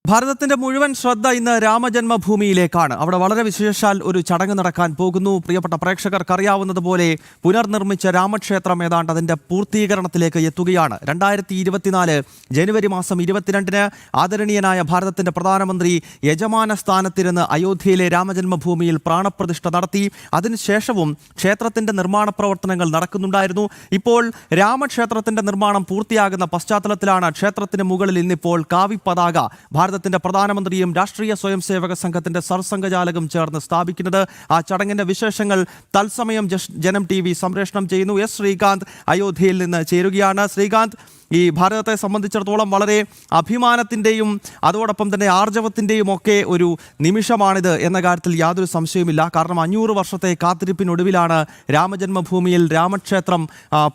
ഭാരതത്തിന്റെ മുഴുവൻ ശ്രദ്ധ ഇന്ന് രാമജന്മഭൂമിയിലേക്കാണ്. അവിടെ വളരെ വിശേഷാൽ ഒരു ചടങ്ങ് നടക്കാൻ പോകുന്നു. പ്രിയപ്പെട്ട പ്രേക്ഷകർക്ക് അറിയാവുന്നതുപോലെ പുനർനിർമ്മിച്ച രാമക്ഷേത്രം ഏതാണ്ട് അതിന്റെ പൂർത്തീകരണത്തിലേക്ക് എത്തുകയാണ്. 2024 ജനുവരി മാസം 22-ന് ആദരണീയനായ ഭാരതത്തിന്റെ പ്രധാനമന്ത്രി യജമാന സ്ഥാനത്തിരുന്ന് അയോധ്യയിലെ രാമജന്മഭൂമിയിൽ പ്രാണപ്രതിഷ്ഠ നടത്തി. അതിനുശേഷവും ക്ഷേത്രത്തിന്റെ നിർമ്മാണ പ്രവർത്തനങ്ങൾ നടക്കുന്നുണ്ടായിരുന്നു. ഇപ്പോൾ രാമക്ഷേത്രത്തിന്റെ നിർമ്മാണം പൂർത്തിയാകുന്ന പശ്ചാത്തലത്തിലാണ് ക്ഷേത്രത്തിന് മുകളിൽ ഇന്നിപ്പോൾ കാവിപ്പതാക ഭാരതത്തിന്റെ പ്രധാനമന്ത്രിയും രാഷ്ട്രീയ സ്വയംസേവക സംഘത്തിന്റെ സർസംഘചാലകം ചേർന്ന് സ്ഥാപിക്കുന്നത്. ആ ചടങ്ങിന്റെ വിശേഷങ്ങൾ തത്സമയം ജനം TV സംപ്രേഷണം ചെയ്യുന്നു. എസ് ശ്രീകാന്ത് അയോധ്യയിൽ നിന്ന് ചേരുകയാണ്. ശ്രീകാന്ത്, ഈ ഭാരതത്തെ സംബന്ധിച്ചിടത്തോളം വളരെ അഭിമാനത്തിൻ്റെയും അതോടൊപ്പം തന്നെ ആർജവത്തിൻ്റെയും ഒക്കെ ഒരു നിമിഷമാണിത് എന്ന കാര്യത്തിൽ യാതൊരു സംശയവുമില്ല. കാരണം 500 വർഷത്തെ കാത്തിരിപ്പിനൊടുവിലാണ് രാമജന്മഭൂമിയിൽ രാമക്ഷേത്രം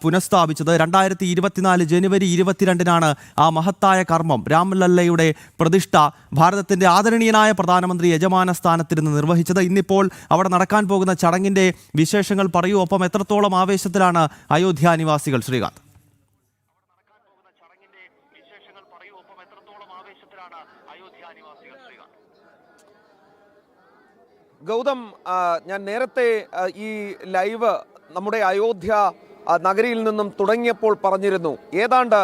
പുനഃസ്ഥാപിച്ചത്. 2024 ജനുവരി 22-നാണ് ആ മഹത്തായ കർമ്മം, രാംലല്ലയുടെ പ്രതിഷ്ഠ ഭാരതത്തിന്റെ ആദരണീയനായ പ്രധാനമന്ത്രി യജമാന സ്ഥാനത്തിരുന്ന് നിർവഹിച്ചത്. ഇന്നിപ്പോൾ അവിടെ നടക്കാൻ പോകുന്ന ചടങ്ങിന്റെ വിശേഷങ്ങൾ പറയൂ. ഒപ്പം എത്രത്തോളം ആവേശത്തിലാണ് അയോധ്യ നിവാസികൾ? ശ്രീകാന്ത്. ഗൗതം, ഞാൻ നേരത്തെ ഈ ലൈവ് നമ്മുടെ അയോധ്യ നഗരിയിൽ നിന്നും തുടങ്ങിയപ്പോൾ പറഞ്ഞിരുന്നു, ഏതാണ്ട്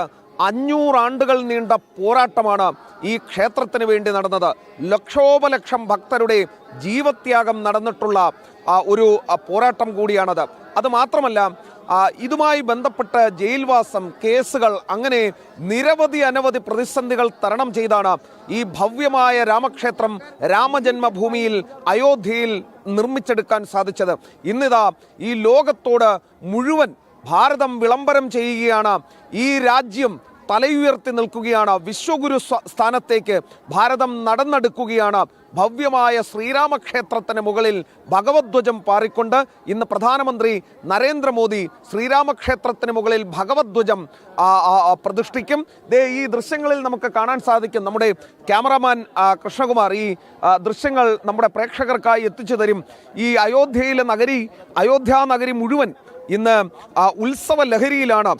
500 ആണ്ടുകൾ നീണ്ട പോരാട്ടമാണ് ഈ ക്ഷേത്രത്തിന് വേണ്ടി നടന്നത്. ലക്ഷോപലക്ഷം ഭക്തരുടെ ജീവത്യാഗം നടന്നിട്ടുള്ള ഒരു പോരാട്ടം കൂടിയാണത്. അത് മാത്രമല്ല, ഇതുമായി ബന്ധപ്പെട്ട് ജയിൽവാസം, കേസുകൾ, അങ്ങനെ അനവധി പ്രതിസന്ധികൾ തരണം ചെയ്താണ് ഈ ഭവ്യമായ രാമക്ഷേത്രം രാമജന്മഭൂമിയിൽ അയോധ്യയിൽ നിർമ്മിച്ചെടുക്കാൻ സാധിച്ചത്. ഇന്നിതാ ഈ ലോകത്തോട് മുഴുവൻ ഭാരതം വിളംബരം ചെയ്യുകയാണ്. ഈ രാജ്യം തലയുയർത്തി നിൽക്കുകയാണ്. വിശ്വഗുരു സ്ഥാനത്തേക്ക് ഭാരതം നടന്നെടുക്കുകയാണ്. ഭവ്യമായ ശ്രീരാമക്ഷേത്രത്തിന് മുകളിൽ ഭഗവദ്ധ്വജം പാറിക്കൊണ്ട് ഇന്ന് പ്രധാനമന്ത്രി നരേന്ദ്രമോദി ശ്രീരാമക്ഷേത്രത്തിന് മുകളിൽ ഭഗവദ്ധ്വജം പ്രതിഷ്ഠിക്കും. ഈ ദൃശ്യങ്ങളിൽ നമുക്ക് കാണാൻ സാധിക്കും. നമ്മുടെ ക്യാമറാമാൻ കൃഷ്ണകുമാർ ഈ ദൃശ്യങ്ങൾ നമ്മുടെ പ്രേക്ഷകർക്കായി എത്തിച്ചു തരും. ഈ അയോധ്യ നഗരി മുഴുവൻ ഇന്ന് ഉത്സവ ലഹരിയിലാണ്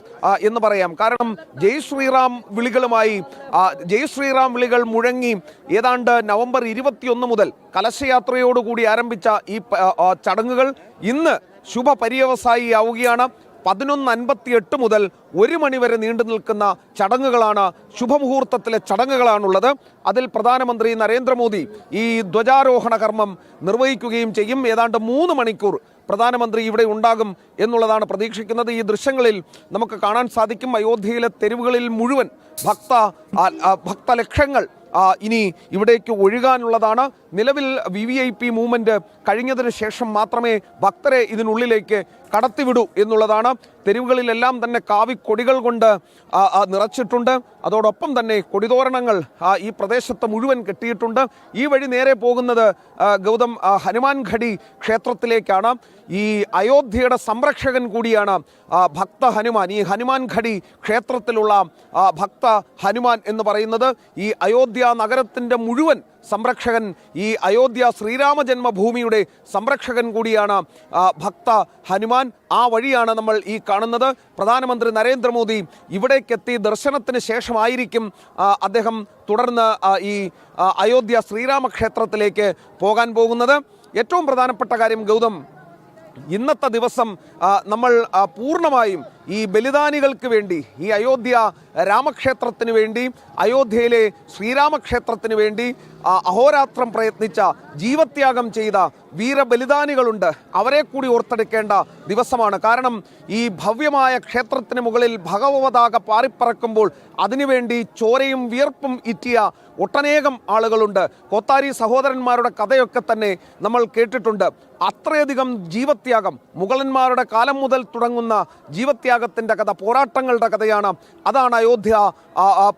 എന്ന് പറയാം. കാരണം ജയ് ശ്രീറാം വിളികൾ മുഴങ്ങി ഏതാണ്ട് നവംബർ 21 മുതൽ കലശയാത്രയോടുകൂടി ആരംഭിച്ച ഈ ചടങ്ങുകൾ ഇന്ന് ശുഭപര്യവസായിയാവുകയാണ്. 11:58 മുതൽ 1 മണി വരെ നീണ്ടു നിൽക്കുന്ന ചടങ്ങുകളാണ്, ശുഭമുഹൂർത്തത്തിലെ ചടങ്ങുകളാണുള്ളത്. അതിൽ പ്രധാനമന്ത്രി നരേന്ദ്രമോദി ഈ ധ്വജാരോഹണ കർമ്മം നിർവഹിക്കുകയും ചെയ്യും. ഏതാണ്ട് 3 മണിക്കൂർ പ്രധാനമന്ത്രി ഇവിടെ ഉണ്ടാകും എന്നുള്ളതാണ് പ്രതീക്ഷിക്കുന്നത്. ഈ ദൃശ്യങ്ങളിൽ നമുക്ക് കാണാൻ സാധിക്കും, അയോധ്യയിലെ തെരുവുകളിൽ മുഴുവൻ ഭക്തലക്ഷങ്ങൾ ഇനി ഇവിടേക്ക് ഒഴുകാനുള്ളതാണ്. നിലവിൽ VVIP മൂവ്മെന്റ് കഴിഞ്ഞതിന് ശേഷം മാത്രമേ ഭക്തരെ ഇതിനുള്ളിലേക്ക് കടത്തിവിടൂ എന്നുള്ളതാണ്. തെരുവുകളിലെല്ലാം തന്നെ കാവിക്കൊടികൾ കൊണ്ട് നിറച്ചിട്ടുണ്ട്. അതോടൊപ്പം തന്നെ കൊടിതോരണങ്ങൾ ഈ പ്രദേശത്ത് മുഴുവൻ കെട്ടിയിട്ടുണ്ട്. ഈ വഴി നേരെ പോകുന്നത് ഗൗതം ഹനുമാൻഗഡി ക്ഷേത്രത്തിലേക്കാണ്. ഈ അയോധ്യയുടെ സംരക്ഷകൻ കൂടിയാണ് ഭക്ത ഹനുമാൻ. ഈ ഹനുമാൻഗഡി ക്ഷേത്രത്തിലുള്ള ഭക്ത ഹനുമാൻ എന്ന് പറയുന്നത് ഈ അയോധ്യ നഗരത്തിൻ്റെ മുഴുവൻ സംരക്ഷകൻ, ഈ അയോധ്യ ശ്രീരാമജന്മഭൂമിയുടെ സംരക്ഷകൻ കൂടിയാണ് ഭക്ത ഹനുമാൻ. ആ വഴിയാണ് നമ്മൾ ഈ കാണുന്നത്. പ്രധാനമന്ത്രി നരേന്ദ്രമോദി ഇവിടേക്കെത്തി ദർശനത്തിന് ശേഷമായിരിക്കും അദ്ദേഹം തുടർന്ന് ഈ അയോധ്യ ശ്രീരാമക്ഷേത്രത്തിലേക്ക് പോകാൻ പോകുന്നത്. ഏറ്റവും പ്രധാനപ്പെട്ട കാര്യം ഗൗതം, ഇന്നത്തെ ദിവസം നമ്മൾ പൂർണ്ണമായും ഈ ബലിദാനികൾക്ക് വേണ്ടി, ഈ അയോധ്യ രാമക്ഷേത്രത്തിന് വേണ്ടി, അയോധ്യയിലെ ശ്രീരാമക്ഷേത്രത്തിന് വേണ്ടി അഹോരാത്രം പ്രയത്നിച്ച, ജീവത്യാഗം ചെയ്ത വീരബലിദാനികളുണ്ട്. അവരെ കൂടി ഓർത്തെടുക്കേണ്ട ദിവസമാണ്. കാരണം ഈ ഭവ്യമായ ക്ഷേത്രത്തിന് മുകളിൽ ഭഗവപതാക പാറിപ്പറക്കുമ്പോൾ അതിനുവേണ്ടി ചോരയും വിയർപ്പും ഇറ്റിയ ഒട്ടനേകം ആളുകളുണ്ട്. കോത്താരി സഹോദരന്മാരുടെ കഥയൊക്കെ തന്നെ നമ്മൾ കേട്ടിട്ടുണ്ട്. അത്രയധികം ജീവത്യാഗം, മുഗളന്മാരുടെ കാലം മുതൽ തുടങ്ങുന്ന ജീവത്യാഗത്തിൻ്റെ കഥ, പോരാട്ടങ്ങളുടെ കഥയാണ്. അതാണ് അയോധ്യ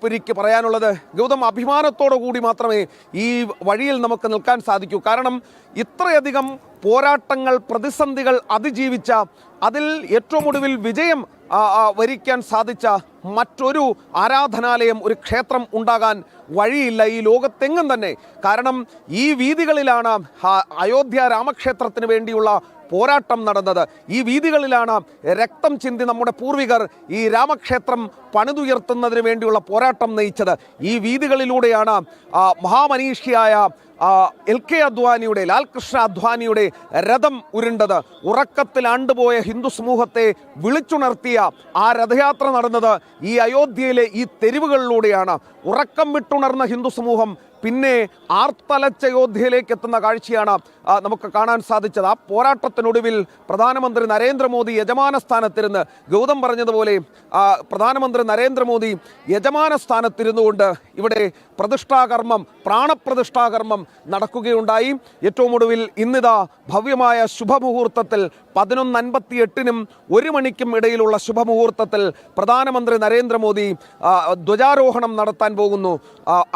പുരിക്ക് പറയാനുള്ളത്. ഗൗതം, അഭിമാനത്തോടു കൂടി മാത്രമേ ഈ വഴിയിൽ നമുക്ക് നിൽക്കാൻ സാധിക്കൂ. കാരണം ഇത്രയധികം പോരാട്ടങ്ങൾ, പ്രതിസന്ധികൾ അതിജീവിച്ച, അതിൽ ഏറ്റവും ഒടുവിൽ വിജയം വരിക്കാൻ സാധിച്ച മറ്റൊരു ആരാധനാലയം, ഒരു ക്ഷേത്രം ഉണ്ടാകാൻ വഴിയില്ല ഈ ലോകത്തെങ്ങും തന്നെ. കാരണം ഈ വീതികളിലാണ് അയോധ്യ രാമക്ഷേത്രത്തിന് വേണ്ടിയുള്ള പോരാട്ടം നടന്നത്. ഈ വീതികളിലാണ് രക്തം ചിന്തി നമ്മുടെ പൂർവികർ ഈ രാമക്ഷേത്രം പണിതുയർത്തുന്നതിന് വേണ്ടിയുള്ള പോരാട്ടം നയിച്ചത്. ഈ വീതികളിലൂടെയാണ് മഹാമനീഷിയായ LK അദ്വാനിയുടെ, ലാൽകൃഷ്ണ അദ്വാനിയുടെ രഥം ഉരുണ്ടത്. ഉറക്കത്തിൽ ആണ്ടുപോയ ഹിന്ദു സമൂഹത്തെ വിളിച്ചുണർത്തിയ ആ രഥയാത്ര നടന്നത് ഈ അയോധ്യയിലെ ഈ തെരുവുകളിലൂടെയാണ്. ഉറക്കം വിട്ടുണർന്ന ഹിന്ദു സമൂഹം പിന്നെ ആർത്തലച്ച അയോധ്യയിലേക്ക് എത്തുന്ന കാഴ്ചയാണ് നമുക്ക് കാണാൻ സാധിച്ചത്. ആ പോരാട്ടത്തിനൊടുവിൽ പ്രധാനമന്ത്രി നരേന്ദ്രമോദി യജമാന സ്ഥാനത്തിരുന്ന്, ഗൗതം പറഞ്ഞതുപോലെ പ്രധാനമന്ത്രി നരേന്ദ്രമോദി യജമാന സ്ഥാനത്തിരുന്നുകൊണ്ട് ഇവിടെ പ്രതിഷ്ഠാകർമ്മം, പ്രാണപ്രതിഷ്ഠാകർമ്മം നടക്കുകയുണ്ടായി. ഏറ്റവും ഒടുവിൽ ഇന്നിതാ ഭവ്യമായ ശുഭമുഹൂർത്തത്തിൽ 11:58 1 മണിക്കും ഇടയിലുള്ള ശുഭമുഹൂർത്തത്തിൽ പ്രധാനമന്ത്രി നരേന്ദ്രമോദി ധ്വജാരോഹണം നടത്താൻ പോകുന്നു.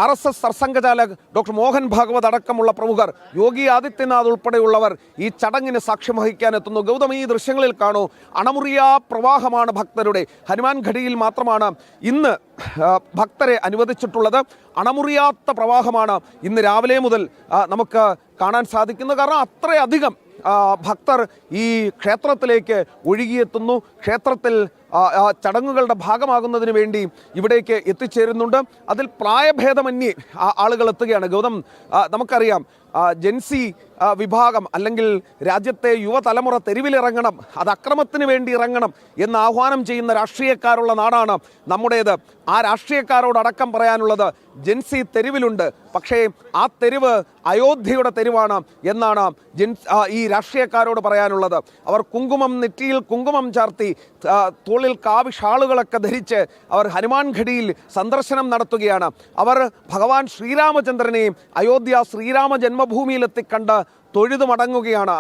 RSS സർസംഘചാലക് ഡോക്ടർ മോഹൻ ഭാഗവത് അടക്കമുള്ള പ്രമുഖർ, യോഗി ആദിത്യനാഥ് ഉൾപ്പെടെയുള്ളവർ ഈ ചടങ്ങിന് സാക്ഷ്യം വഹിക്കാൻ എത്തുന്നു. ഗൗതം, ഈ ദൃശ്യങ്ങളിൽ കാണൂ, അണമുറിയാ പ്രവാഹമാണ് ഭക്തരുടെ. ഹനുമാൻ ഘടിയിൽ മാത്രമാണ് ഇന്ന് ഭക്തരെ അനുവദിച്ചിട്ടുള്ളത്. അണമുറിയാത്ത പ്രവാഹമാണ് ഇന്ന് രാവിലെ മുതൽ നമുക്ക് കാണാൻ സാധിക്കുന്നത്. കാരണം അത്രയധികം ഭക്തർ ഈ ക്ഷേത്രത്തിലേക്ക് ഒഴുകിയെത്തുന്നു. ക്ഷേത്രത്തിൽ ചടങ്ങുകളുടെ ഭാഗമാകുന്നതിന് വേണ്ടി ഇവിടേക്ക് എത്തിച്ചേരുന്നുണ്ട്. അതിൽ പ്രായഭേദമന്യേ ആളുകൾ എത്തുകയാണ്. ഗൗതം, നമുക്കറിയാം ജെൻസി വിഭാഗം അല്ലെങ്കിൽ രാജ്യത്തെ യുവതലമുറ തെരുവിലിറങ്ങണം, അത് അക്രമത്തിന് വേണ്ടി ഇറങ്ങണം എന്ന് ആഹ്വാനം ചെയ്യുന്ന രാഷ്ട്രീയക്കാരുള്ള നാടാണ് നമ്മുടേത്. ആ രാഷ്ട്രീയക്കാരോടക്കം പറയാനുള്ളത്, ജെൻസി തെരുവിലുണ്ട്, പക്ഷേ ആ തെരുവ് അയോധ്യയുടെ തെരുവാണ് എന്നാണ് ഈ രാഷ്ട്രീയക്കാരോട് പറയാനുള്ളത്. അവർ കുങ്കുമം, നെറ്റിയിൽ കുങ്കുമം ചാർത്തി, തോളിൽ കാവി ഷാളുകളൊക്കെ ധരിച്ച് അവർ ഹനുമാൻ ഘടിയിൽ സന്ദർശനം നടത്തുകയാണ്. അവർ ഭഗവാൻ ശ്രീരാമചന്ദ്രനെ അയോധ്യ ശ്രീരാമ ജന്മഭൂമിയിലെത്തി കണ്ട് തൊഴുതു മടങ്ങുകയാണ്.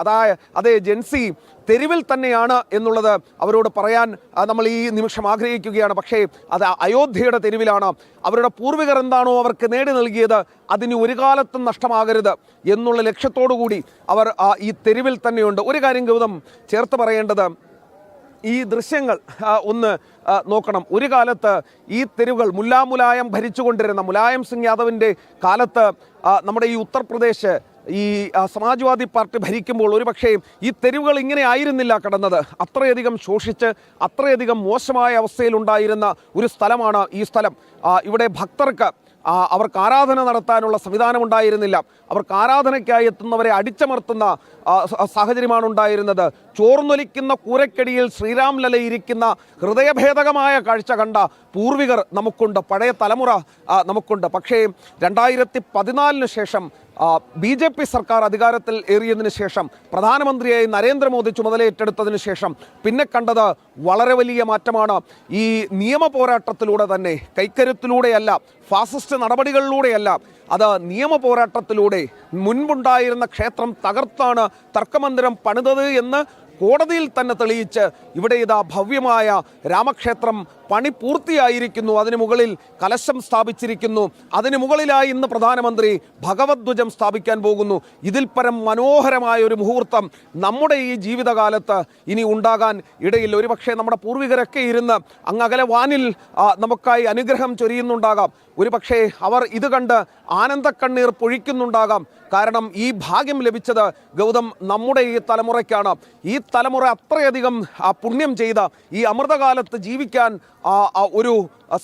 അതേ ജെൻസി തെരുവിൽ തന്നെയാണ് എന്നുള്ളത് അവരോട് പറയാൻ നമ്മൾ ഈ നിമിഷം ആഗ്രഹിക്കുകയാണ്. പക്ഷേ അത് അയോധ്യയുടെ തെരുവിലാണ്. അവരുടെ പൂർവികർ എന്താണോ അവർക്ക് നേടി നൽകിയത് അതിന് ഒരു കാലത്തും നഷ്ടമാകരുത് എന്നുള്ള ലക്ഷ്യത്തോടു കൂടി അവർ ഈ തെരുവിൽ തന്നെയുണ്ട്. ഒരു കാര്യം ഗൗതം ചേർത്ത് പറയേണ്ടത്, ഈ ദൃശ്യങ്ങൾ ഒന്ന് നോക്കണം. ഒരു കാലത്ത് ഈ തെരുവുകൾ മുലായം ഭരിച്ചുകൊണ്ടിരുന്ന മുലായം സിംഗ് യാദവിൻ്റെ കാലത്ത് നമ്മുടെ ഈ ഉത്തർപ്രദേശ് ഈ സമാജ്വാദി പാർട്ടി ഭരിക്കുമ്പോൾ ഒരുപക്ഷേ ഈ തെരുവുകൾ ഇങ്ങനെ ആയിരുന്നില്ല കിടന്നത്. അത്രയധികം ശോഷിച്ച് അത്രയധികം മോശമായ അവസ്ഥയിലുണ്ടായിരുന്ന ഒരു സ്ഥലമാണ് ഈ സ്ഥലം. ഇവിടെ ഭക്തർക്ക് അവർക്ക് ആരാധന നടത്താനുള്ള സംവിധാനം ഉണ്ടായിരുന്നില്ല. അവർക്ക് ആരാധനയ്ക്കായി എത്തുന്നവരെ അടിച്ചമർത്തുന്ന സാഹചര്യമാണ് ഉണ്ടായിരുന്നത്. ചോർന്നൊലിക്കുന്ന കൂരക്കടിയിൽ ശ്രീരാം ലലയിരിക്കുന്ന ഹൃദയഭേദകമായ കാഴ്ച കണ്ട പൂർവികർ നമുക്കുണ്ട്, പഴയ തലമുറ നമുക്കുണ്ട്. പക്ഷേ 2014 ശേഷം BJP സർക്കാർ അധികാരത്തിൽ ഏറിയതിനു ശേഷം, പ്രധാനമന്ത്രിയായി നരേന്ദ്രമോദി ചുമതലയേറ്റെടുത്തതിന് ശേഷം പിന്നെ കണ്ടത് വളരെ വലിയ മാറ്റമാണ്. ഈ നിയമ പോരാട്ടത്തിലൂടെ തന്നെ, കൈക്കരുത്തിലൂടെയല്ല, ഫാസിസ്റ്റ് നടപടികളിലൂടെയല്ല, അത് നിയമ പോരാട്ടത്തിലൂടെ മുൻപുണ്ടായിരുന്ന ക്ഷേത്രം തകർത്താണ് തർക്കമന്ദിരം പണിതത് എന്ന് കോടതിയിൽ തന്നെ തെളിയിച്ച് ഇവിടെ ഇതാ ഭവ്യമായ രാമക്ഷേത്രം പണി പൂർത്തിയായിരിക്കുന്നു. അതിന് മുകളിൽ കലശം സ്ഥാപിച്ചിരിക്കുന്നു. അതിന് മുകളിലായി ഇന്ന് പ്രധാനമന്ത്രി ഭഗവദ്ധ്വജം സ്ഥാപിക്കാൻ പോകുന്നു. ഇതിൽ പരം മനോഹരമായ ഒരു മുഹൂർത്തം നമ്മുടെ ഈ ജീവിതകാലത്ത് ഇനി ഉണ്ടാകാൻ ഇടയില്ല. ഒരുപക്ഷെ നമ്മുടെ പൂർവികരൊക്കെ ഇരുന്ന് അങ്ങകലെ വാനിൽ നമുക്കായി അനുഗ്രഹം ചൊരിയുന്നുണ്ടാകാം. ഒരുപക്ഷെ അവർ ഇത് കണ്ട് ആനന്ദക്കണ്ണീർ പൊഴിക്കുന്നുണ്ടാകാം. കാരണം ഈ ഭാഗ്യം ലഭിച്ചത് ഗൗതം നമ്മുടെ ഈ തലമുറയ്ക്കാണ്. ഈ തലമുറ അത്രയധികം പുണ്യം ചെയ്ത, ഈ അമൃതകാലത്ത് ജീവിക്കാൻ ഒരു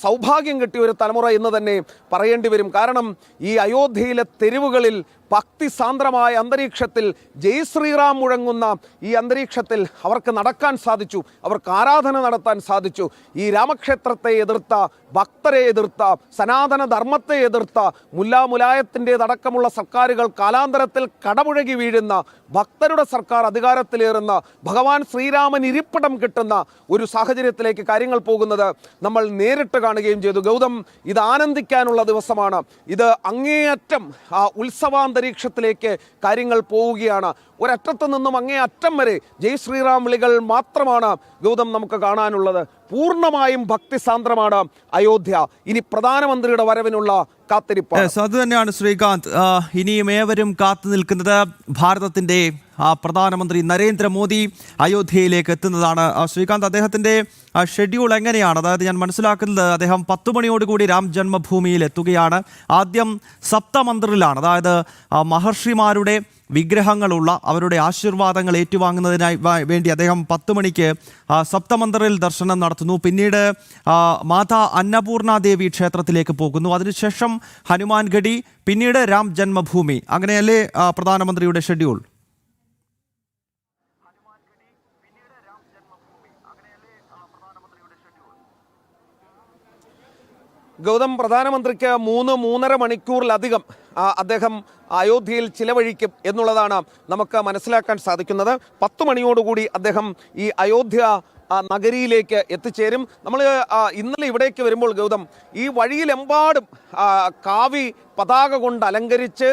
സൗഭാഗ്യം കിട്ടിയ ഒരു തലമുറ എന്ന് തന്നെ പറയേണ്ടി വരും. കാരണം ഈ അയോധ്യയിലെ തെരുവുകളിൽ ഭക്തിസാന്ദ്രമായ അന്തരീക്ഷത്തിൽ, ജയ് ശ്രീറാം മുഴങ്ങുന്ന ഈ അന്തരീക്ഷത്തിൽ അവർക്ക് നടക്കാൻ സാധിച്ചു, അവർക്ക് ആരാധന നടത്താൻ സാധിച്ചു. ഈ രാമക്ഷേത്രത്തെ എതിർത്ത, ഭക്തരെ എതിർത്ത, സനാതന ധർമ്മത്തെ എതിർത്ത മുലായത്തിൻ്റെതടക്കമുള്ള സർക്കാരുകൾ കാലാന്തരത്തിൽ കടപുഴകി വീഴുന്ന, ഭക്തരുടെ സർക്കാർ അധികാരത്തിലേറുന്ന, ഭഗവാൻ ശ്രീരാമൻ ഇരിപ്പിടം കിട്ടുന്ന ഒരു സാഹചര്യത്തിലേക്ക് കാര്യങ്ങൾ പോകുന്നത് നമ്മൾ നേരിട്ട് കാണുകയും ചെയ്തു. ഗൗതം, ഇത് ആനന്ദിക്കാനുള്ള ദിവസമാണ്. ഇത് അങ്ങേയറ്റം ഉത്സവാന്തരീക്ഷത്തിലേക്ക് കാര്യങ്ങൾ പോവുകയാണ്. ഒരറ്റത്ത് നിന്നും അങ്ങേ അറ്റം വരെ ജയ് ശ്രീറാം വിളികൾ മാത്രമാണ് ഗൗതം നമുക്ക് കാണാനുള്ളത്. പൂർണ്ണമായും ഭക്തിസാന്ദ്രമാണ് അയോധ്യ. ഇനി പ്രധാനമന്ത്രിയുടെ വരവിനുള്ള കാത്തിരിപ്പ്. അത് തന്നെയാണ് ശ്രീകാന്ത്. ഇനിയും ഏവരും കാത്തു നിൽക്കുന്നത് ഭാരതത്തിൻ്റെ പ്രധാനമന്ത്രി നരേന്ദ്രമോദി അയോധ്യയിലേക്ക് എത്തുന്നതാണ്. ശ്രീകാന്ത്, അദ്ദേഹത്തിൻ്റെ ഷെഡ്യൂൾ എങ്ങനെയാണ്? അതായത് ഞാൻ മനസ്സിലാക്കുന്നത് അദ്ദേഹം 10 മണിയോടുകൂടി രാം ജന്മഭൂമിയിൽ എത്തുകയാണ്. ആദ്യം സപ്തമന്ത്രിലാണ്, അതായത് മഹർഷിമാരുടെ വിഗ്രഹങ്ങളുള്ള അവരുടെ ആശീർവാദങ്ങൾ ഏറ്റുവാങ്ങുന്നതിനായി വേണ്ടി അദ്ദേഹം 10 മണിക്ക് സപ്തമന്ത്രിൽ ദർശനം നടത്തുന്നു. പിന്നീട് മാതാ അന്നപൂർണ ദേവി ക്ഷേത്രത്തിലേക്ക് പോകുന്നു. അതിനുശേഷം ഹനുമാൻഗഡി, പിന്നീട് രാം ജന്മഭൂമി. അങ്ങനെയല്ലേ പ്രധാനമന്ത്രിയുടെ ഷെഡ്യൂൾ? ഗൗതം, പ്രധാനമന്ത്രിക്ക് 3-3.5 മണിക്കൂറിലധികം അദ്ദേഹം അയോധ്യയിൽ ചിലവഴിക്കും എന്നുള്ളതാണ് നമുക്ക് മനസ്സിലാക്കാൻ സാധിക്കുന്നത്. 10 മണിയോടുകൂടി അദ്ദേഹം ഈ അയോധ്യ നഗരിയിലേക്ക് എത്തിച്ചേരും. നമ്മൾ ഇന്നലെ ഇവിടേക്ക് വരുമ്പോൾ ഗൗതം, ഈ വഴിയിലെമ്പാടും കാവി പതാക കൊണ്ട് അലങ്കരിച്ച്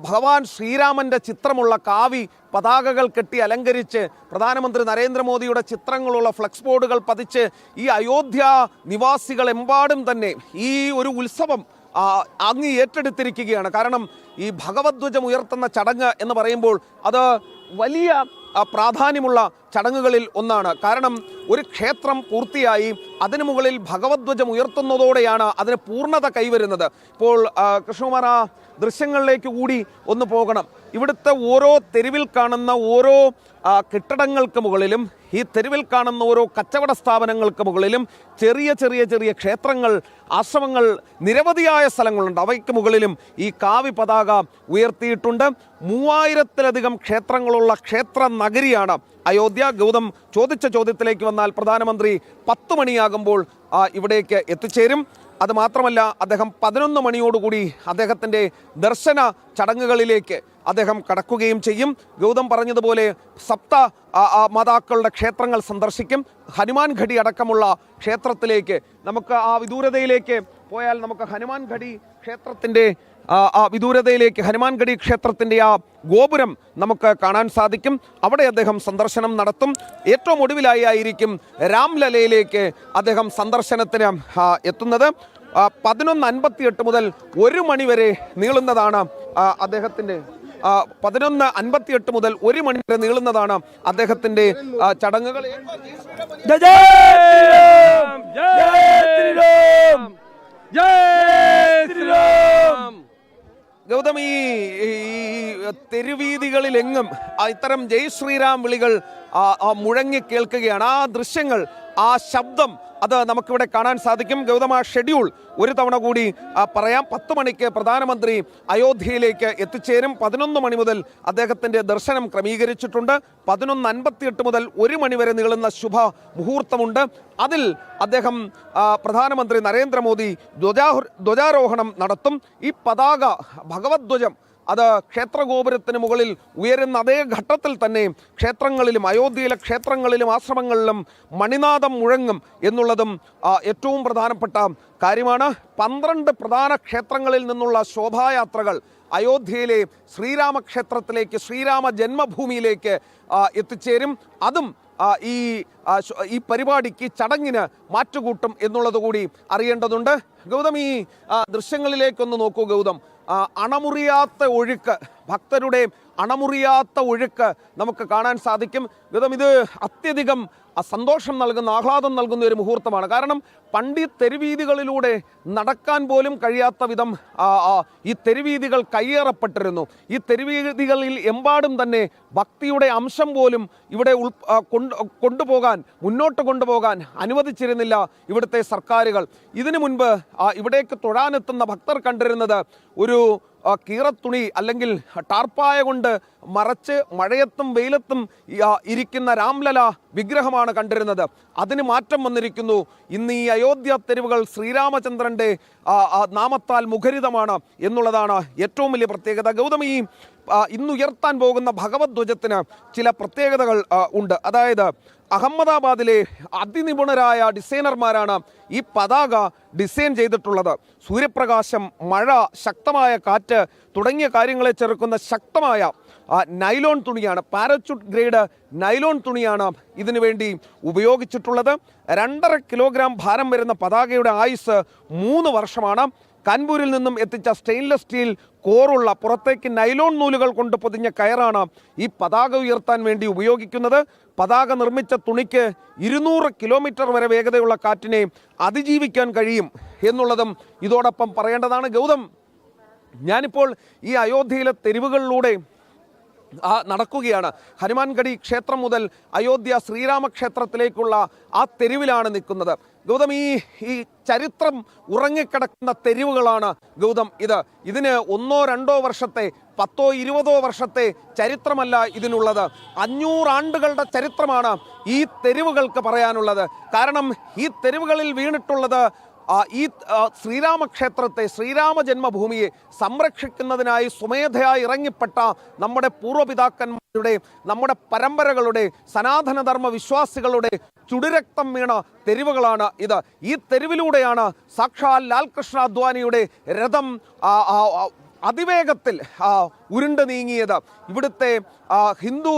ഭഗവാൻ ശ്രീരാമൻ്റെ ചിത്രമുള്ള കാവി പതാകകൾ കെട്ടി അലങ്കരിച്ച് പ്രധാനമന്ത്രി നരേന്ദ്രമോദിയുടെ ചിത്രങ്ങളുള്ള ഫ്ലക്സ് ബോർഡുകൾ പതിച്ച് ഈ അയോധ്യ നിവാസികളെമ്പാടും തന്നെ ഈ ഒരു ഉത്സവം അങ്ങ് ഏറ്റെടുത്തിരിക്കുകയാണ്. കാരണം ഈ ഭഗവദ്ധ്വജം ഉയർത്തുന്ന ചടങ്ങ് എന്ന് പറയുമ്പോൾ അത് വലിയ പ്രാധാന്യമുള്ള ചടങ്ങുകളിൽ ഒന്നാണ്. കാരണം ഒരു ക്ഷേത്രം പൂർത്തിയായി അതിനു മുകളിൽ ഭഗവദ്ധ്വജം ഉയർത്തുന്നതോടെയാണ് അതിന് പൂർണ്ണത കൈവരുന്നത്. ഇപ്പോൾ കൃഷ്ണകുമാർ, ആ ദൃശ്യങ്ങളിലേക്ക് കൂടി ഒന്ന് പോകണം. ഇവിടുത്തെ ഓരോ തെരുവിൽ കാണുന്ന ഓരോ കെട്ടിടങ്ങൾക്ക് മുകളിലും ഈ തെരുവിൽ കാണുന്ന ഓരോ കച്ചവട സ്ഥാപനങ്ങൾക്ക് മുകളിലും ചെറിയ ചെറിയ ചെറിയ ക്ഷേത്രങ്ങൾ, ആശ്രമങ്ങൾ, നിരവധിയായ സ്ഥലങ്ങളുണ്ട്. അവയ്ക്ക് മുകളിലും ഈ കാവി പതാക ഉയർത്തിയിട്ടുണ്ട്. 3000-ലധികം ക്ഷേത്രങ്ങളുള്ള ക്ഷേത്ര നഗരിയാണ് അയോധ്യ. ഗൗതം ചോദിച്ച ചോദ്യത്തിലേക്ക് വന്നാൽ പ്രധാനമന്ത്രി 10 മണിയാകുമ്പോൾ ഇവിടേക്ക് എത്തിച്ചേരും. അതുമാത്രമല്ല, അദ്ദേഹം 11 മണിയോടുകൂടി അദ്ദേഹത്തിൻ്റെ ദർശന ചടങ്ങുകളിലേക്ക് അദ്ദേഹം കടക്കുകയും ചെയ്യും. ഗൗതം പറഞ്ഞതുപോലെ സപ്ത മാതാക്കളുടെ ക്ഷേത്രങ്ങൾ സന്ദർശിക്കും. ഹനുമാൻഗഡി അടക്കമുള്ള ക്ഷേത്രത്തിലേക്ക് നമുക്ക് ആ വിദൂരതയിലേക്ക് പോയാൽ നമുക്ക് ഹനുമാൻഗഡി ക്ഷേത്രത്തിൻ്റെ വിദൂരതയിലേക്ക് ഹനുമാൻഗഡി ക്ഷേത്രത്തിൻ്റെ ആ ഗോപുരം നമുക്ക് കാണാൻ സാധിക്കും. അവിടെ അദ്ദേഹം സന്ദർശനം നടത്തും. ഏറ്റവും ഒടുവിലായി ആയിരിക്കും രാംലലയിലേക്ക് അദ്ദേഹം സന്ദർശനത്തിന് എത്തുന്നത്. 11:58 മുതൽ 1 മണി വരെ നീളുന്നതാണ് അദ്ദേഹത്തിൻ്റെ 11:58 മുതൽ 1 മണി വരെ നീളുന്നതാണ് അദ്ദേഹത്തിൻ്റെ ചടങ്ങുകൾ. ഗൗതം, ഈ തെരുവീതികളിലെങ്ങും ഇത്തരം ജയ് ശ്രീറാം വിളികൾ മുഴങ്ങി കേൾക്കുകയാണ്. ആ ദൃശ്യങ്ങൾ, ആ ശബ്ദം, അത് നമുക്കിവിടെ കാണാൻ സാധിക്കും. ഗൗതം, ആ ഷെഡ്യൂൾ ഒരു തവണ കൂടി പറയാം. 10 മണിക്ക് പ്രധാനമന്ത്രി അയോധ്യയിലേക്ക് എത്തിച്ചേരും. 11 മണി മുതൽ അദ്ദേഹത്തിൻ്റെ ദർശനം ക്രമീകരിച്ചിട്ടുണ്ട്. 11:58 മുതൽ 1 മണി വരെ നീളുന്ന ശുഭ മുഹൂർത്തമുണ്ട്. അതിൽ അദ്ദേഹം പ്രധാനമന്ത്രി നരേന്ദ്രമോദി ധ്വജാരോഹണം നടത്തും. ഈ പതാക, ഭഗവദ്ധ്വജം, അത് ക്ഷേത്രഗോപുരത്തിന് മുകളിൽ ഉയരുന്ന അതേ ഘട്ടത്തിൽ തന്നെ ക്ഷേത്രങ്ങളിലും, അയോധ്യയിലെ ക്ഷേത്രങ്ങളിലും ആശ്രമങ്ങളിലും മണിനാദം മുഴങ്ങും എന്നുള്ളതും ഏറ്റവും പ്രധാനപ്പെട്ട കാര്യമാണ്. 12 പ്രധാന ക്ഷേത്രങ്ങളിൽ നിന്നുള്ള ശോഭായാത്രകൾ അയോധ്യയിലെ ശ്രീരാമക്ഷേത്രത്തിലേക്ക്, ശ്രീരാമ ജന്മഭൂമിയിലേക്ക് എത്തിച്ചേരും. അതും ഈ പരിപാടിക്ക്, ചടങ്ങിന് മാറ്റുകൂട്ടും എന്നുള്ളത് കൂടി അറിയേണ്ടതുണ്ട്. ഗൗതം, ഈ ദൃശ്യങ്ങളിലേക്കൊന്ന് നോക്കൂ. ഗൗതം, അണമുറിയാത്ത ഒഴുക്ക്, ഭക്തരുടെ അണമുറിയാത്ത ഒഴുക്ക് നമുക്ക് കാണാൻ സാധിക്കും. ഗൗതം, ഇത് അത്യധികം സന്തോഷം നൽകുന്ന, ആഹ്ലാദം നൽകുന്ന ഒരു മുഹൂർത്തമാണ്. കാരണം പണ്ട് ഈ തെരുവീതികളിലൂടെ നടക്കാൻ പോലും കഴിയാത്ത വിധം ഈ തെരുവീതികൾ കയ്യേറപ്പെട്ടിരുന്നു. ഈ തെരുവീതികളിൽ എമ്പാടും തന്നെ ഭക്തിയുടെ അംശം പോലും ഇവിടെ കൊണ്ടുപോകാൻ, മുന്നോട്ട് കൊണ്ടുപോകാൻ അനുവദിച്ചിരുന്നില്ല ഇവിടുത്തെ സർക്കാരുകൾ. ഇതിനു മുൻപ് ഇവിടേക്ക് തൊഴാനെത്തുന്ന ഭക്തർ കണ്ടിരുന്നത് ഒരു കീറത്തുണി അല്ലെങ്കിൽ ടാർപ്പായ കൊണ്ട് മറച്ച് മഴയത്തും വെയിലത്തും ഇരിക്കുന്ന രാംലല വിഗ്രഹമാണ് കണ്ടിരുന്നത്. അതിന് മാറ്റം വന്നിരിക്കുന്നു. ഇന്ന് ഈ അയോധ്യ തെരുവുകൾ ശ്രീരാമചന്ദ്രൻ്റെ നാമത്താൽ മുഖരിതമാണ് എന്നുള്ളതാണ് ഏറ്റവും വലിയ പ്രത്യേകത. ഗൗതം, ഈ ഇന്നുയർത്താൻ പോകുന്ന ഭഗവദ്ധ്വജത്തിന് ചില പ്രത്യേകതകൾ ഉണ്ട്. അതായത് അഹമ്മദാബാദിലെ അതിനിപുണരായ ഡിസൈനർമാരാണ് ഈ പതാക ഡിസൈൻ ചെയ്തിട്ടുള്ളത്. സൂര്യപ്രകാശം, മഴ, ശക്തമായ കാറ്റ് തുടങ്ങിയ കാര്യങ്ങളെ ചെറുക്കുന്ന ശക്തമായ നൈലോൺ തുണിയാണ്, പാരച്യൂട്ട് ഗ്രേഡ് നൈലോൺ തുണിയാണ് ഇതിനു വേണ്ടി ഉപയോഗിച്ചിട്ടുള്ളത്. 2.5 കിലോഗ്രാം ഭാരം വരുന്ന പതാകയുടെ ആയുസ് 3 വർഷമാണ്. കാൺപൂരിൽ നിന്നും എത്തിച്ച സ്റ്റെയിൻലെസ് സ്റ്റീൽ കോറുള്ള പുറത്തേക്ക് നൈലോൺ നൂലുകൾ കൊണ്ട് പൊതിഞ്ഞ കയറാണ് ഈ പതാക ഉയർത്താൻ വേണ്ടി ഉപയോഗിക്കുന്നത്. പതാക നിർമ്മിച്ച തുണിക്ക് 200 കിലോമീറ്റർ വരെ വേഗതയുള്ള കാറ്റിനെ അതിജീവിക്കാൻ കഴിയും എന്നുള്ളതും ഇതോടൊപ്പം പറയേണ്ടതാണ്. ഗൗതം, ഞാനിപ്പോൾ ഈ അയോധ്യയിലെ തെരുവുകളിലൂടെ നടക്കുകയാണ്. ഹനുമാൻഗഡി ക്ഷേത്രം മുതൽ അയോധ്യ ശ്രീരാമക്ഷേത്രത്തിലേക്കുള്ള ആ തെരുവിലാണ് നിൽക്കുന്നത്. ഗൗതം, ഈ ചരിത്രം ഉറങ്ങിക്കിടക്കുന്ന തെരുവുകളാണ് ഗൗതം ഇതിന് 1-2 വർഷത്തെ 10-20 വർഷത്തെ ചരിത്രമല്ല ഇതിനുള്ളത്. 500 ആണ്ടുകളുടെ ചരിത്രമാണ് ഈ തെരുവുകൾക്ക് പറയാനുള്ളത്. കാരണം ഈ തെരുവുകളിൽ വീണിട്ടുള്ളത് ഈ ശ്രീരാമക്ഷേത്രത്തെ, ശ്രീരാമ ജന്മഭൂമിയെ സംരക്ഷിക്കുന്നതിനായി സ്വമേധയായി ഇറങ്ങിപ്പെട്ട നമ്മുടെ പൂർവ്വപിതാക്കന്മാരുടെ, നമ്മുടെ പരമ്പരകളുടെ, സനാതനധർമ്മ വിശ്വാസികളുടെ ചുടുരക്തം വീണ തെരുവുകളാണ് ഇത്. ഈ തെരുവിലൂടെയാണ് സാക്ഷാൽ ലാൽകൃഷ്ണ അദ്വാനിയുടെ രഥം അതിവേഗത്തിൽ ഉരുണ്ട് നീങ്ങിയത്. ഇവിടുത്തെ ഹിന്ദു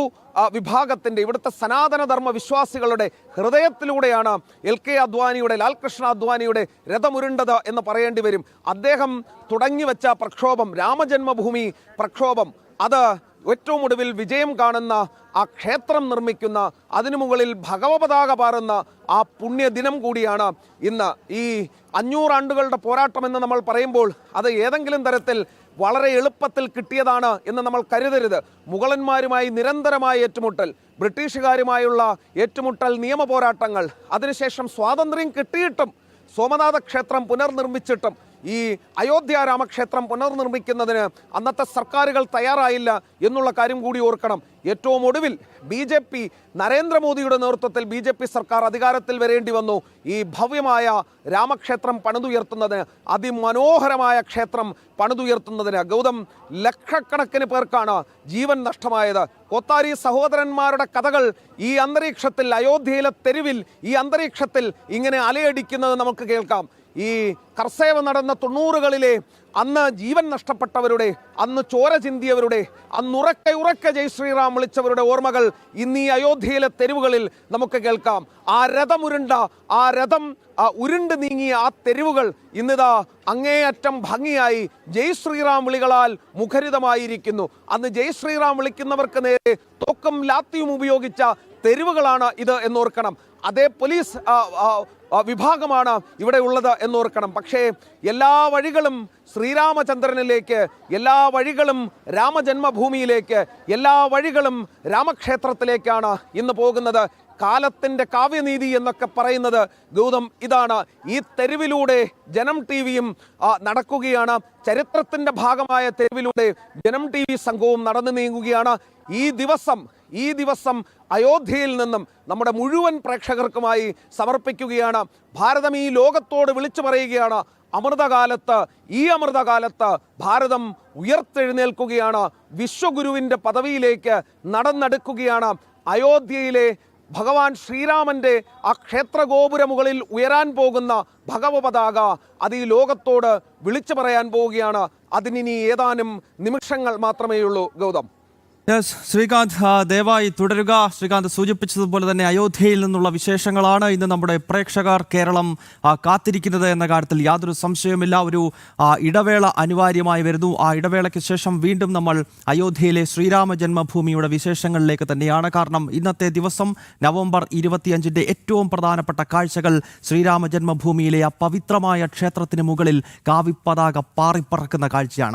വിഭാഗത്തിൻ്റെ, ഇവിടുത്തെ സനാതനധർമ്മ വിശ്വാസികളുടെ ഹൃദയത്തിലൂടെയാണ് LK അദ്വാനിയുടെ, ലാൽകൃഷ്ണ അദ്വാനിയുടെ രഥമുരുണ്ടത് എന്ന് പറയേണ്ടി വരും. അദ്ദേഹം തുടങ്ങിവെച്ച പ്രക്ഷോഭം, രാമജന്മഭൂമി പ്രക്ഷോഭം, അത് ഏറ്റവും ഒടുവിൽ വിജയം കാണുന്ന, ആ ക്ഷേത്രം നിർമ്മിക്കുന്ന, അതിനു മുകളിൽ ഭഗവപതാക പാറുന്ന ആ പുണ്യദിനം കൂടിയാണ് ഇന്ന്. ഈ 500 ആണ്ടുകളുടെ പോരാട്ടം എന്ന് നമ്മൾ പറയുമ്പോൾ അത് ഏതെങ്കിലും തരത്തിൽ വളരെ എളുപ്പത്തിൽ കിട്ടിയതാണ് എന്ന് നമ്മൾ കരുതരുത്. മുഗളന്മാരുമായി നിരന്തരമായ ഏറ്റുമുട്ടൽ, ബ്രിട്ടീഷുകാരുമായുള്ള ഏറ്റുമുട്ടൽ, നിയമ പോരാട്ടങ്ങൾ, അതിനുശേഷം സ്വാതന്ത്ര്യം കിട്ടിയിട്ടും സോമനാഥ ക്ഷേത്രം പുനർനിർമ്മിച്ചിട്ടും ഈ അയോധ്യ രാമക്ഷേത്രം പുനർനിർമ്മിക്കുന്നതിന് അന്നത്തെ സർക്കാരുകൾ തയ്യാറായില്ല എന്നുള്ള കാര്യം കൂടി ഓർക്കണം. ഏറ്റവും ഒടുവിൽ BJP, നരേന്ദ്രമോദിയുടെ നേതൃത്വത്തിൽ BJP സർക്കാർ അധികാരത്തിൽ വരേണ്ടി വന്നു ഈ ഭവ്യമായ രാമക്ഷേത്രം പണിതുയർത്തുന്നതിന്, അതിമനോഹരമായ ക്ഷേത്രം പണിതുയർത്തുന്നതിന്. ഗൗതം, ലക്ഷക്കണക്കിന് പേർക്കാണ് ജീവൻ നഷ്ടമായത്. കോത്താരി സഹോദരന്മാരുടെ കഥകൾ ഈ അന്തരീക്ഷത്തിൽ, അയോധ്യയിലെ തെരുവിൽ ഈ അന്തരീക്ഷത്തിൽ ഇങ്ങനെ അലയടിക്കുന്നത് നമുക്ക് കേൾക്കാം. ഈ കർസേവ നടന്ന 90കളിലെ അന്ന് ജീവൻ നഷ്ടപ്പെട്ടവരുടെ, അന്ന് ചോര ചിന്തിയവരുടെ, ഉറക്കെ ജയ് ശ്രീറാം വിളിച്ചവരുടെ ഓർമ്മകൾ ഇന്ന് ഈ അയോധ്യയിലെ തെരുവുകളിൽ നമുക്ക് കേൾക്കാം. ആ രഥം ഉരുണ്ട് നീങ്ങിയ ആ തെരുവുകൾ ഇന്നിതാ അങ്ങേയറ്റം ഭംഗിയായി ജയ് ശ്രീറാം വിളികളാൽ മുഖരിതമായിരിക്കുന്നു. അന്ന് ജയ് ശ്രീറാം വിളിക്കുന്നവർക്ക് നേരെ തോക്കും ലാത്തിയും ഉപയോഗിച്ച തെരുവുകളാണ് ഇത് എന്നോർക്കണം. അതേ പോലീസ് വിഭാഗമാണ് ഇവിടെ ഉള്ളത് എന്നോർക്കണം. പക്ഷേ എല്ലാ വഴികളും ശ്രീരാമചന്ദ്രനിലേക്ക്, എല്ലാ വഴികളും രാമജന്മഭൂമിയിലേക്ക്, എല്ലാ വഴികളും രാമക്ഷേത്രത്തിലേക്കാണ് ഇന്ന് പോകുന്നത്. കാലത്തിൻ്റെ കാവ്യനീതി എന്നൊക്കെ പറയുന്നത് ഗൗതം ഇതാണ്. ഈ തെരുവിലൂടെ ജനം TV-യും നടക്കുകയാണ്. ചരിത്രത്തിൻ്റെ ഭാഗമായ തെരുവിലൂടെ ജനം TV സംഘവും നടന്നു നീങ്ങുകയാണ്. ഈ ദിവസം അയോധ്യയിൽ നിന്നും നമ്മുടെ മുഴുവൻ പ്രേക്ഷകർക്കുമായി സമർപ്പിക്കുകയാണ്. ഭാരതം ഈ ലോകത്തോട് വിളിച്ചു പറയുകയാണ്, ഈ അമൃതകാലത്ത് ഭാരതം ഉയർത്തെഴുന്നേൽക്കുകയാണ്, വിശ്വഗുരുവിൻ്റെ പദവിയിലേക്ക് നടന്നെടുക്കുകയാണ്. അയോധ്യയിലെ ഭഗവാൻ ശ്രീരാമൻ്റെ ആ ക്ഷേത്രഗോപുര മുകളിൽ ഉയരാൻ പോകുന്ന ഭഗവപതാക അത് ഈ ലോകത്തോട് വിളിച്ചു പറയാൻ പോവുകയാണ്. അതിനി ഏതാനും നിമിഷങ്ങൾ മാത്രമേ ഉള്ളൂ. ഗൗതം. ശ്രീകാന്ത്, ദയവായി തുടരുക. ശ്രീകാന്ത് സൂചിപ്പിച്ചതുപോലെ തന്നെ അയോധ്യയിൽ നിന്നുള്ള വിശേഷങ്ങളാണ് ഇന്ന് നമ്മുടെ പ്രേക്ഷകർ, കേരളം കാത്തിരിക്കുന്നത് എന്ന കാര്യത്തിൽ യാതൊരു സംശയവുമില്ല. ഒരു ഇടവേള അനിവാര്യമായി വരുന്നു. ആ ഇടവേളയ്ക്ക് ശേഷം വീണ്ടും നമ്മൾ അയോധ്യയിലെ ശ്രീരാമ ജന്മഭൂമിയുടെ വിശേഷങ്ങളിലേക്ക് തന്നെയാണ്. കാരണം ഇന്നത്തെ ദിവസം നവംബർ 25-ന്റെ ഏറ്റവും പ്രധാനപ്പെട്ട കാഴ്ചകൾ ശ്രീരാമ ജന്മഭൂമിയിലെ ആ പവിത്രമായ ക്ഷേത്രത്തിന് മുകളിൽ കാവിപ്പതാക പാറിപ്പറക്കുന്ന കാഴ്ചയാണ്.